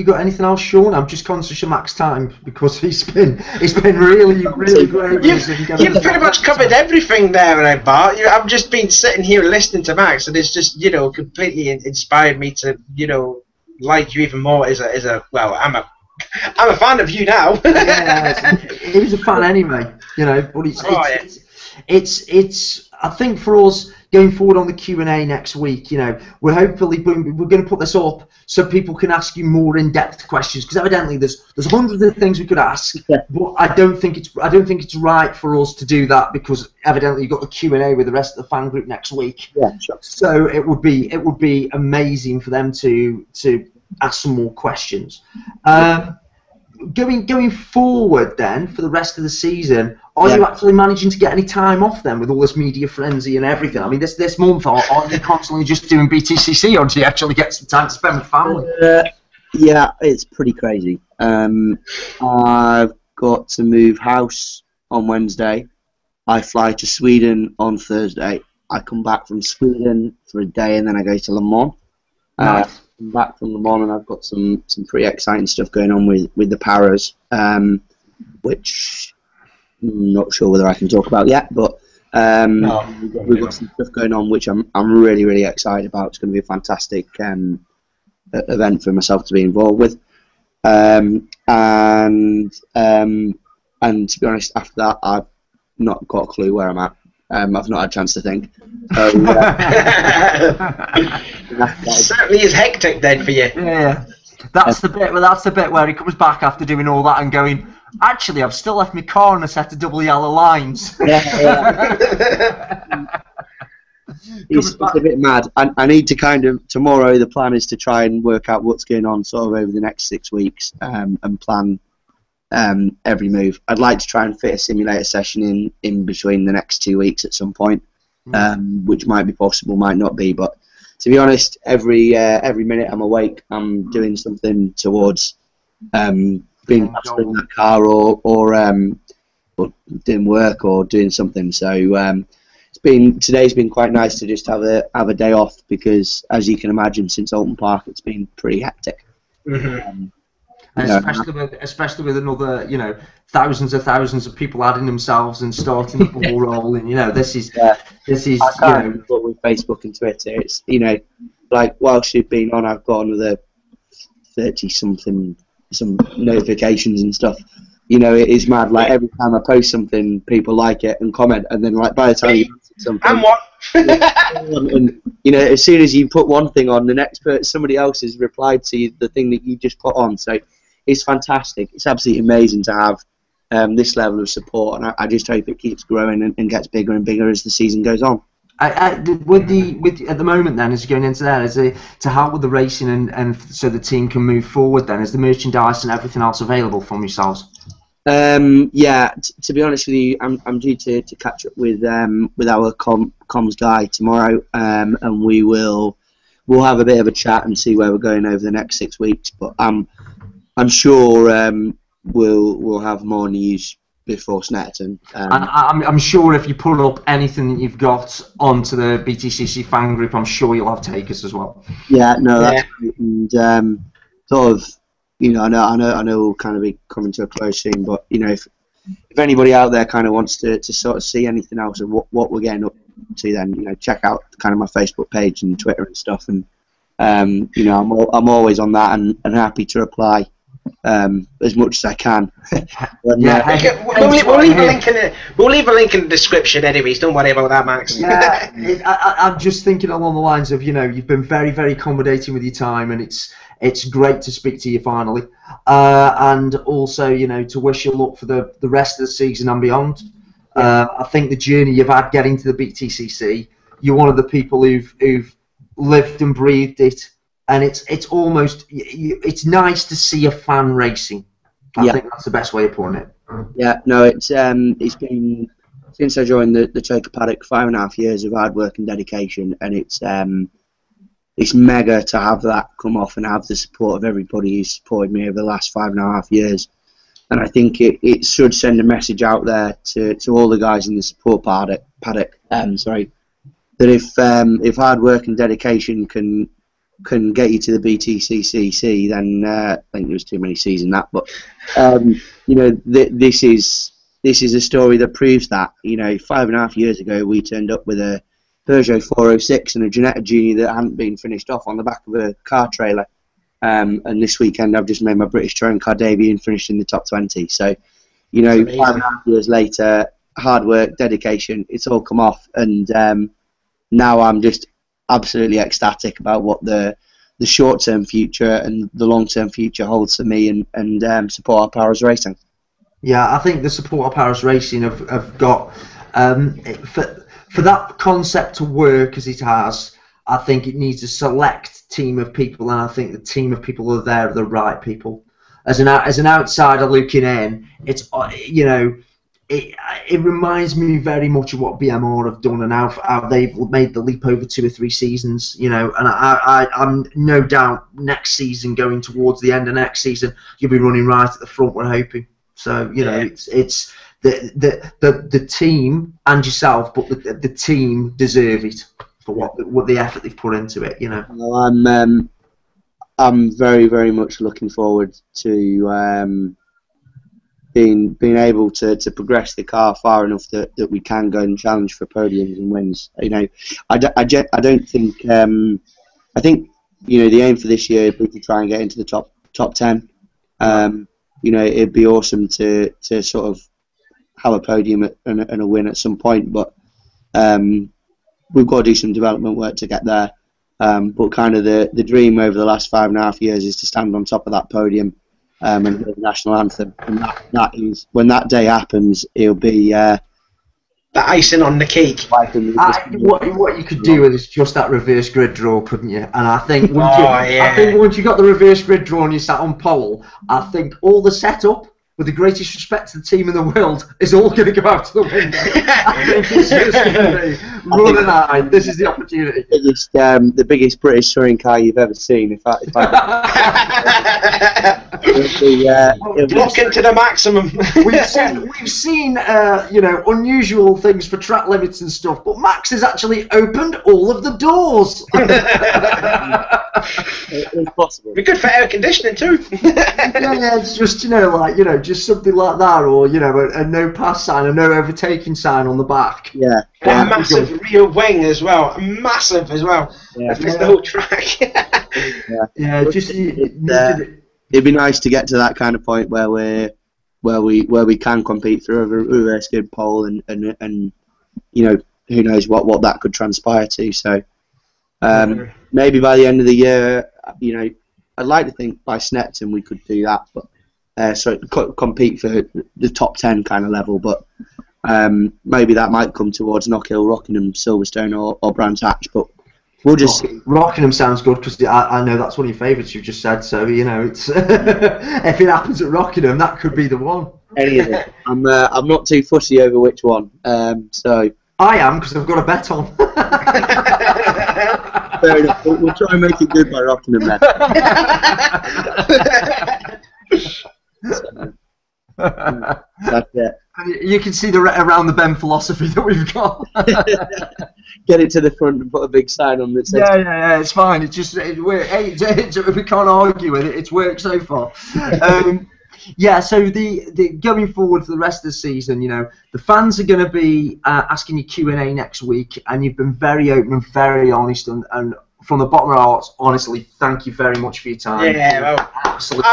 got anything else, Sean? I'm just conscious of Mac's time because it's been really great. You've pretty much covered everything there, Bart. I've just been sitting here listening to Max, and it's just completely inspired me to like you even more as a well. I'm a fan of you now. Yeah, he was a fan anyway, But it's I think for us going forward on the Q&A next week, we're going to put this up so people can ask you more in-depth questions, because evidently there's hundreds of things we could ask, but I don't think it's right for us to do that, because evidently you've got the Q&A with the rest of the fan group next week. Yeah, sure. So it would be amazing for them to ask some more questions. Going forward then for the rest of the season, are you actually managing to get any time off then with all this media frenzy and everything? I mean, this month, are you constantly just doing BTCC, or do you actually get some time to spend with family? Yeah, it's pretty crazy. I've got to move house on Wednesday. I fly to Sweden on Thursday. I come back from Sweden for a day, and then I go to Le Mans. Nice. I'm back from Le Mans, and I've got some pretty exciting stuff going on with the Paras, which I'm not sure whether I can talk about yet, but we've got some stuff going on which I'm really excited about. It's going to be a fantastic event for myself to be involved with, and to be honest, after that I've not got a clue where I'm at. I've not had a chance to think. So, certainly is hectic then for you. Yeah, that's the bit. Well, that's the bit where he comes back after doing all that and going, actually, I've still left my car on a set of double yellow lines. It's a bit mad. I need to tomorrow. The plan is to try and work out what's going on sort of over the next 6 weeks, and plan every move. I'd like to try and fit a simulator session in between the next 2 weeks at some point, which might be possible, might not be. But to be honest, every minute I'm awake, I'm doing something towards being faster in that car, or doing work or doing something. So today's been quite nice to just have a day off, because as you can imagine, since Alton Park it's been pretty hectic. Mm-hmm. Especially with another, thousands of people adding themselves and starting the ball rolling. This is but with Facebook and Twitter, it's like whilst you've been on, I've got another 30-something some notifications and stuff. It is mad. Like every time I post something, people like it and comment, and then like by the time you post something, and what? and as soon as you put one thing on, the next person, somebody else has replied to the thing that you just put on. So it's fantastic. It's absolutely amazing to have this level of support, and I just hope it keeps growing and gets bigger and bigger as the season goes on. At the moment then, as you're going into that, to help with the racing and so the team can move forward then, is the merchandise and everything else available from yourselves? Yeah, to be honest with you, I'm due to catch up with our comms guy tomorrow, and we'll have a bit of a chat and see where we're going over the next 6 weeks. But I'm sure we'll have more news before Snetterton. I'm sure if you put up anything that you've got onto the BTCC fan group, I'm sure you'll have takers as well. Yeah, no, that's great. And sort of, I know we'll kind of be coming to a close soon, but if anybody out there kind of wants to sort of see anything else of what we're getting up to, then check out kind of my Facebook page and Twitter and stuff, and I'm always on that and happy to reply as much as I can. We'll leave a link in the description anyways, don't worry about that, Max. Yeah, I'm just thinking along the lines of, you've been very, very accommodating with your time, and it's great to speak to you finally, and also to wish you luck for the rest of the season and beyond. I think the journey you've had getting to the BTCC, you're one of the people who've lived and breathed it, and it's almost, it's nice to see a fan racing. I think that's the best way of putting it. Yeah, no, it's been, since I joined the Choker Paddock, 5.5 years of hard work and dedication, and it's mega to have that come off and have the support of everybody who's supported me over the last 5.5 years. And I think it should send a message out there to all the guys in the support paddock, that if hard work and dedication can can get you to the BTCC, then I think there's too many C's in that. But you know, this is a story that proves that. You know, 5.5 years ago we turned up with a Peugeot 406 and a Ginetta Junior that hadn't been finished off on the back of a car trailer. And this weekend I've just made my British Touring Car debut and finished in the top 20. So, you know, 5.5 years later, hard work, dedication, it's all come off, and now I'm just absolutely ecstatic about what the short-term future and the long-term future holds for me and Support Our Powers Racing. Yeah, I think the Support Our Powers Racing have got for that concept to work as it has. I think it needs a select team of people, and I think the team of people who are there are the right people. As an outsider looking in, it's, you know, it reminds me very much of what BMR have done and how they've made the leap over 2 or 3 seasons, you know. And I'm no doubt next season, going towards the end of next season, you'll be running right at the front. We're hoping. So, you know, it's the team and yourself, but the team deserve it for what the effort they've put into it, you know. Well, I'm very, very much looking forward to being able to progress the car far enough that we can go and challenge for podiums and wins. You know, I don't think I think, you know, the aim for this year would be to try and get into the top 10. You know, it'd be awesome to sort of have a podium and a win at some point, but we've got to do some development work to get there. But kind of the dream over the last 5.5 years is to stand on top of that podium and hear the national anthem. And that is, when that day happens, it'll be the icing on the cake. What you could do with is just that reverse grid draw, couldn't you? And I think once you got the reverse grid draw and you sat on pole, I think all the setup, with the greatest respect to the team in the world, is all going to go out to the window. I think it's just going to be run and hide. This is the opportunity. It's the biggest British touring car you've ever seen. Lock into the maximum. We've seen you know, unusual things for track limits and stuff, but Max has actually opened all of the doors. It's possible. Be good for air conditioning too. Yeah, it's just, you know, like, you know, just something like that, or, you know, a no pass sign, a no overtaking sign on the back. Yeah. A massive rear wing as well. Massive as well. Yeah. It's the whole track. It'd be nice to get to that kind of point where we can compete through a reverse grid pole and you know, who knows what that could transpire to. So maybe by the end of the year, you know, I'd like to think by Snetton we could do that, but so compete for the top 10 kind of level. But maybe that might come towards Knockhill, Rockingham, Silverstone, or Brands Hatch. But we'll just see. Rockingham sounds good because I know that's one of your favourites you've just said. So, you know, it's if it happens at Rockingham, that could be the one. Any of it. I'm not too fussy over which one. So I am, because I've got a bet on. Fair enough. We'll try and make it good by Rockingham then. That's it. You can see the around the bend philosophy that we've got. Get it to the front and put a big sign on that says. Yeah, it's fine. It we can't argue with it. It's worked so far. Yeah, so the going forward for the rest of the season, you know, the fans are going to be asking you Q&A next week, and you've been very open and very honest, and from the bottom of our hearts, honestly, thank you very much for your time. Yeah, well, absolutely.